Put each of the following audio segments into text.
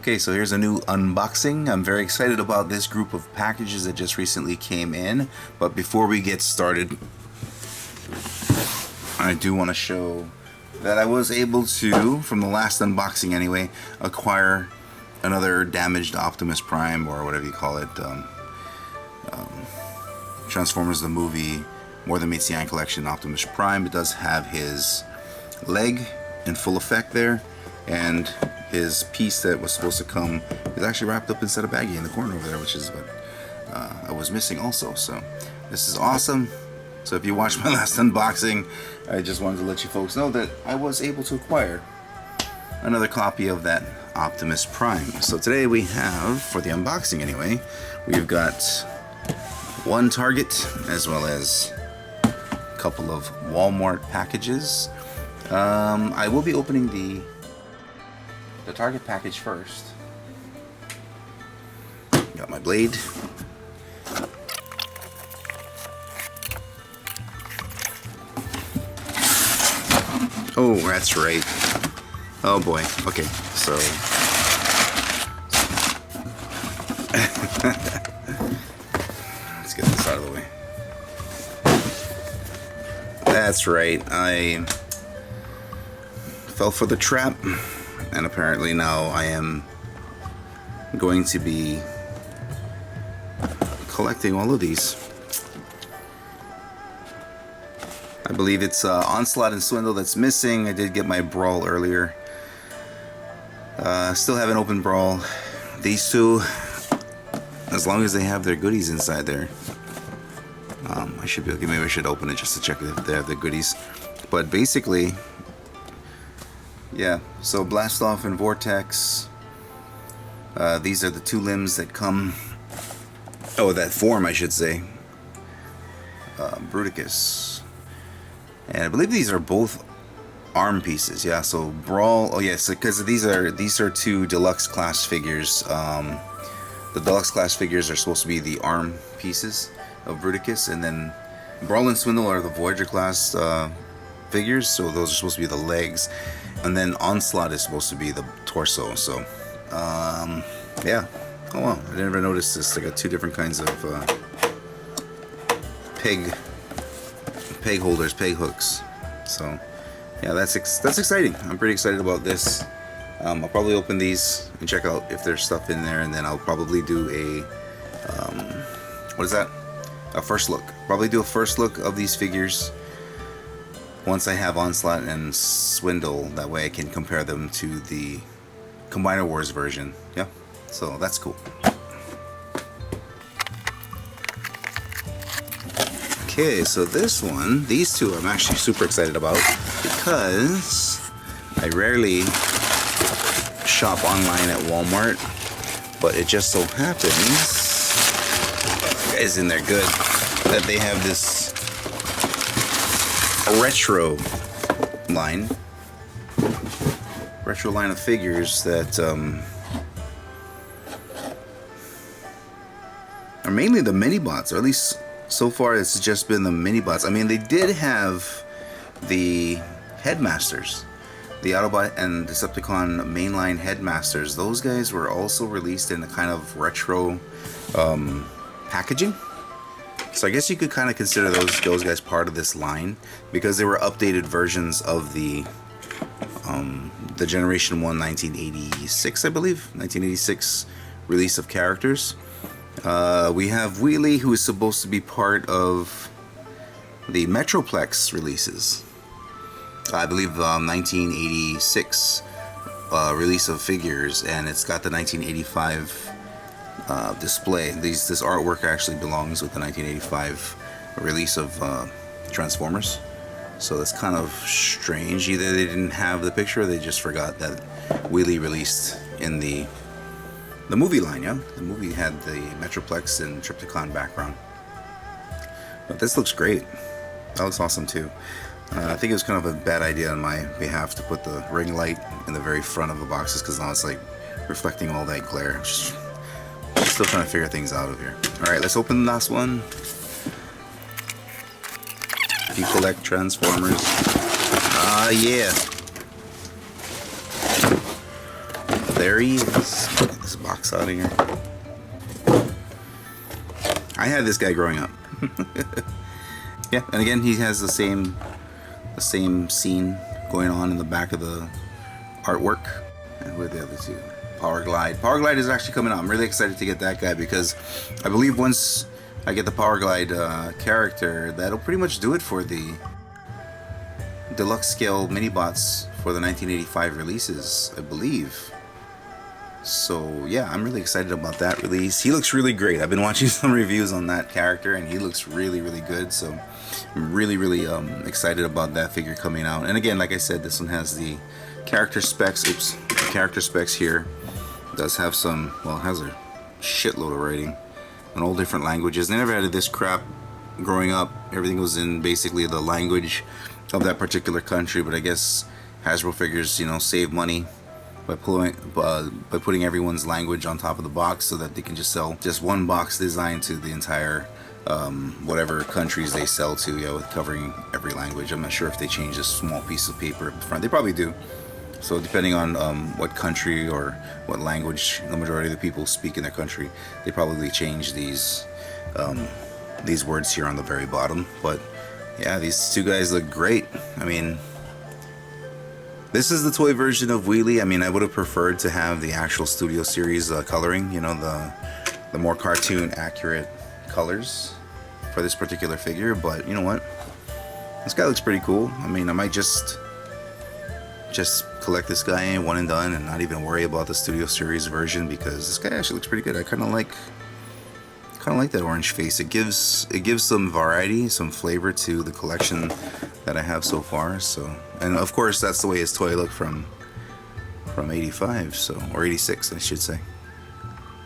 Okay, so here's a new unboxing. I'm very excited about this group of packages that just recently came in. But before we get started, I do want to show that I was able to, from the last unboxing anyway, acquire another damaged Optimus Prime, or whatever you call it. Transformers the movie, More Than Meets the Eye collection Optimus Prime. It does have his leg in full effect there, and his piece that was supposed to come is actually wrapped up inside a baggie in the corner over there, which is what I was missing also. So this is awesome. So if you watched my last unboxing, I just wanted to let you folks know that I was able to acquire another copy of that Optimus Prime. So today we have, for the unboxing anyway, we've got one Target as well as a couple of Walmart packages. I will be opening the Target package first. Got my blade. Oh, that's right. Oh boy. Okay, so let's get this out of the way. That's right. I fell for the trap, and apparently now I am going to be collecting all of these. I believe it's Onslaught and Swindle that's missing. I did get my Brawl earlier. Still haven't opened Brawl. These two, as long as they have their goodies inside there, I should be okay. Maybe I should open it just to check if they have the goodies. But basically, yeah. So Blast Off and Vortex. These are the two limbs that come. Oh, that form, I should say. Bruticus. And I believe these are both arm pieces. Yeah, so Brawl. Oh yes, because these are two deluxe class figures. The deluxe class figures are supposed to be the arm pieces of Bruticus, and then Brawl and Swindle are the Voyager class figures. So those are supposed to be the legs, and then Onslaught is supposed to be the torso. So yeah. Oh wow, I never noticed this. I got two different kinds of peg holders, peg hooks. So yeah, that's exciting. I'm pretty excited about this. I'll probably open these and check out if there's stuff in there, and then I'll probably do a what is that? A first look. Probably do a first look of these figures once I have Onslaught and Swindle. That way I can compare them to the Combiner Wars version. Yeah, so that's cool. Okay, so this one, these two I'm actually super excited about because I rarely shop online at Walmart, but it just so happens, guys in there good, that they have this retro line of figures that are mainly the mini bots, or at least so far it's just been the mini bots. I mean, they did have the headmasters, the Autobot and Decepticon mainline headmasters. Those guys were also released in a kind of retro packaging. So I guess you could kind of consider those guys part of this line, because they were updated versions of the Generation 1 1986, I believe, 1986 release of characters. We have Wheelie, who is supposed to be part of the Metroplex releases. I believe 1986 release of figures, and it's got the 1985 display. This artwork actually belongs with the 1985 release of Transformers. So that's kind of strange. Either they didn't have the picture, or they just forgot that Wheelie released in the movie line. Yeah, the movie had the Metroplex and Trypticon background. But this looks great. That looks awesome too. I think it was kind of a bad idea on my behalf to put the ring light in the very front of the boxes, because now it's like reflecting all that glare. Still trying to figure things out over here. Alright, let's open the last one. If you collect Transformers. Yeah. There he is. box out of here. I had this guy growing up. Yeah, and again, he has the same scene going on in the back of the artwork. And who are the other two? Power Glide. Power Glide is actually coming out. I'm really excited to get that guy because I believe once I get the Power Glide character, that'll pretty much do it for the deluxe scale mini bots for the 1985 releases, I believe. So yeah, I'm really excited about that release. He looks really great. I've been watching some reviews on that character and he looks really, really good. So I'm really, really excited about that figure coming out. And again, like I said, this one has the character specs. Oops, the character specs here. It does have some, well, it has a shitload of writing in all different languages. They never had this crap growing up. Everything was in basically the language of that particular country. But I guess Hasbro figures, you know, save money by putting everyone's language on top of the box so that they can just sell just one box design to the entire whatever countries they sell to, with covering every language. I'm not sure if they change a small piece of paper up front. They probably do. So depending on what country or what language the majority of the people speak in their country, they probably change these words here on the very bottom. But yeah, these two guys look great. I mean, this is the toy version of Wheelie. I mean, I would have preferred to have the actual Studio Series coloring, you know, the more cartoon accurate colors for this particular figure. But you know what? This guy looks pretty cool. I mean, I might just collect this guy one and done and not even worry about the Studio Series version because this guy actually looks pretty good. I kind of like that orange face. It gives some variety, some flavor to the collection that I have so far. So, and of course that's the way his toy looked from 85, so, or 86 I should say.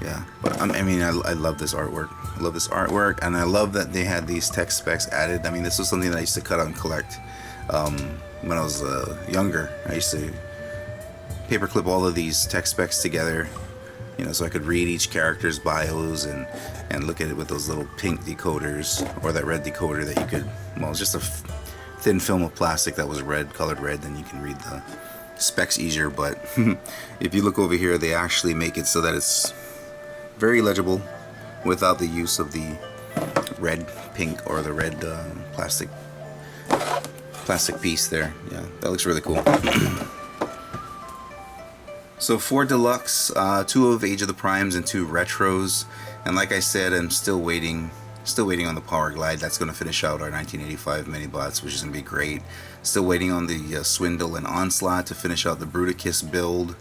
Yeah, but I mean, I love this artwork. I love this artwork, and I love that they had these text specs added. I mean, this was something that I used to cut out and collect when I was younger. I used to paperclip all of these text specs together, you know, so I could read each character's bios and look at it with those little pink decoders or that red decoder that you could, well, it's just a thin film of plastic that was red, colored red, then you can read the specs easier. But if you look over here, they actually make it so that it's very legible without the use of the red, pink, or the red plastic piece there. Yeah, that looks really cool. So 4 deluxe, 2 of Age of the Primes and 2 retros, and like I said, I'm still waiting on the Power Glide. That's going to finish out our 1985 mini bots, which is going to be great. Still waiting on the Swindle and Onslaught to finish out the Bruticus build.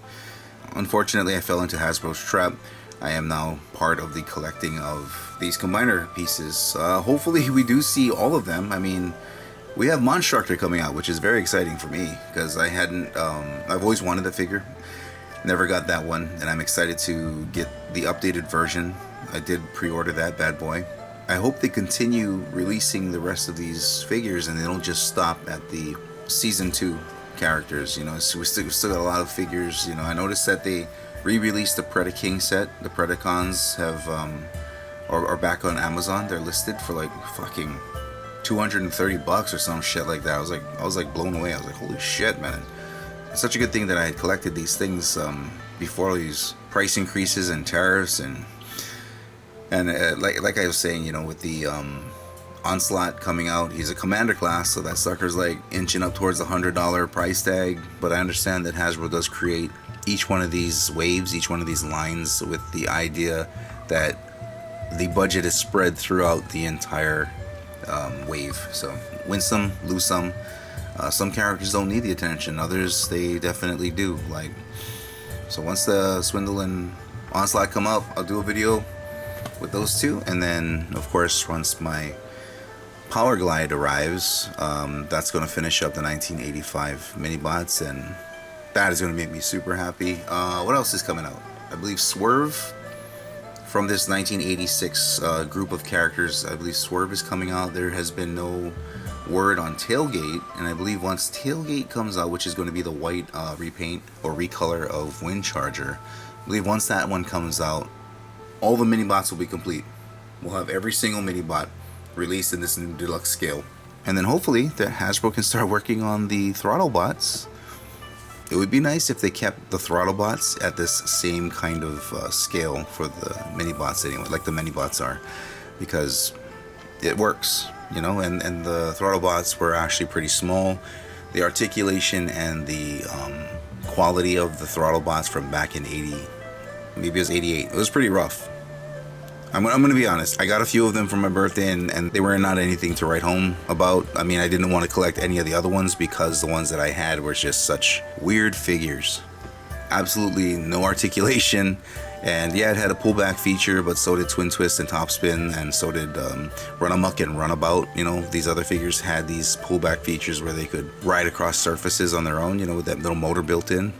Unfortunately, I fell into Hasbro's trap. I am now part of the collecting of these combiner pieces. Hopefully we do see all of them. I mean, we have Monstructor coming out, which is very exciting for me because I've always wanted the figure. Never got that one, and I'm excited to get the updated version. I did pre-order that bad boy. I hope they continue releasing the rest of these figures and they don't just stop at the Season 2 characters. You know, so we still got a lot of figures. You know, I noticed that they re-released the Predaking set. The Predacons have are back on Amazon. They're listed for like fucking $230 or some shit like that. I was like blown away. I was like, holy shit, man. It's such a good thing that I had collected these things before all these price increases and tariffs and like I was saying, you know, with the Onslaught coming out, he's a commander class, so that sucker's like inching up towards the $100 price tag. But I understand that Hasbro does create each one of these waves, each one of these lines, with the idea that the budget is spread throughout the entire wave. So win some, lose some. Some characters don't need the attention, others they definitely do. Like, so once the Swindle and Onslaught come up, I'll do a video with those two, and then of course once my Power Glide arrives, that's going to finish up the 1985 mini bots, and that is going to make me super happy. What else is coming out? I believe Swerve from this 1986 group of characters. I believe Swerve is coming out. There has been no word on Tailgate, and I believe once Tailgate comes out, which is going to be the white repaint or recolor of Windcharger, I believe once that one comes out, all the mini bots will be complete. We'll have every single mini bot released in this new deluxe scale, and then hopefully that Hasbro can start working on the throttle bots It would be nice if they kept the throttle bots at this same kind of scale for the mini bots anyway, like the mini bots are, because it works, you know, and the throttle bots were actually pretty small. The articulation and the quality of the throttle bots from back in 80, maybe it was 88, it was pretty rough. I'm going to be honest, I got a few of them for my birthday and they were not anything to write home about. I mean, I didn't want to collect any of the other ones because the ones that I had were just such weird figures. Absolutely no articulation. And yeah, it had a pullback feature, but so did Twin Twist and Topspin, and so did Run Amok and Runabout. You know, these other figures had these pullback features where they could ride across surfaces on their own, you know, with that little motor built in.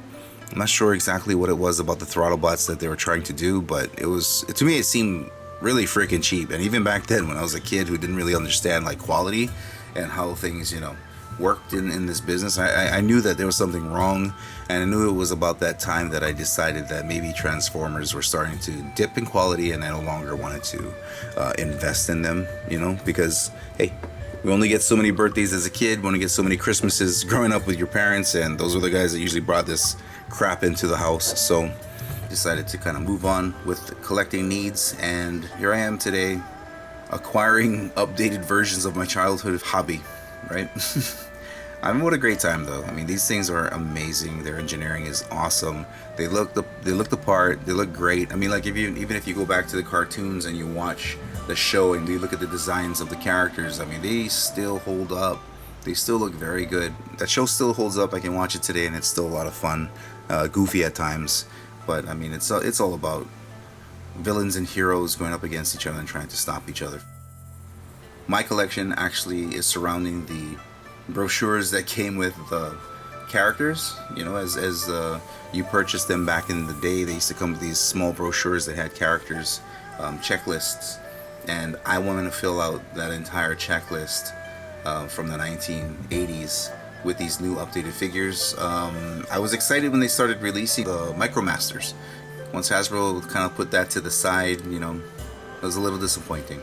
I'm not sure exactly what it was about the throttle bots that they were trying to do, but it was, to me, it seemed really freaking cheap. And even back then, when I was a kid who didn't really understand like quality and how things, you know, worked in this business, I knew that there was something wrong, and I knew it was about that time that I decided that maybe Transformers were starting to dip in quality, and I no longer wanted to invest in them, you know, because hey, we only get so many birthdays as a kid, we only get so many Christmases growing up with your parents, and those were the guys that usually brought this crap into the house. So decided to kind of move on with collecting needs, and here I am today acquiring updated versions of my childhood hobby, right? I mean, what a great time though. I mean, these things are amazing. Their engineering is awesome. They look the part. They look great. I mean, like even if you go back to the cartoons and you watch the show and you look at the designs of the characters, I mean, they still hold up. They still look very good. That show still holds up. I can watch it today and it's still a lot of fun. Goofy at times, but I mean, it's all about villains and heroes going up against each other and trying to stop each other. My collection actually is surrounding the brochures that came with the characters. You know, as you purchased them back in the day, they used to come with these small brochures that had characters, checklists, and I wanted to fill out that entire checklist from the 1980s with these new updated figures. I was excited when they started releasing the Micromasters. Once Hasbro kind of put that to the side, you know, it was a little disappointing,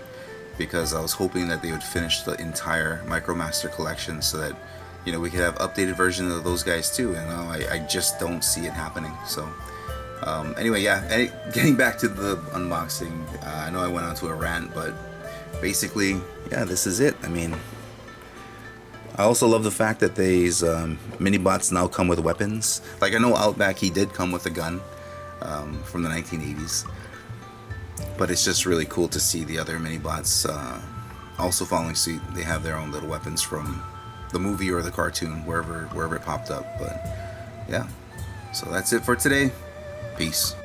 because I was hoping that they would finish the entire Micromaster collection so that, you know, we could have updated versions of those guys too, and I just don't see it happening. So anyway, yeah, getting back to the unboxing, I know I went on to a rant, but basically, yeah, this is it. I mean, I also love the fact that these mini bots now come with weapons. Like, I know Outback, he did come with a gun from the 1980s. But it's just really cool to see the other mini bots also following suit. They have their own little weapons from the movie or the cartoon, wherever it popped up. But yeah, so that's it for today. Peace.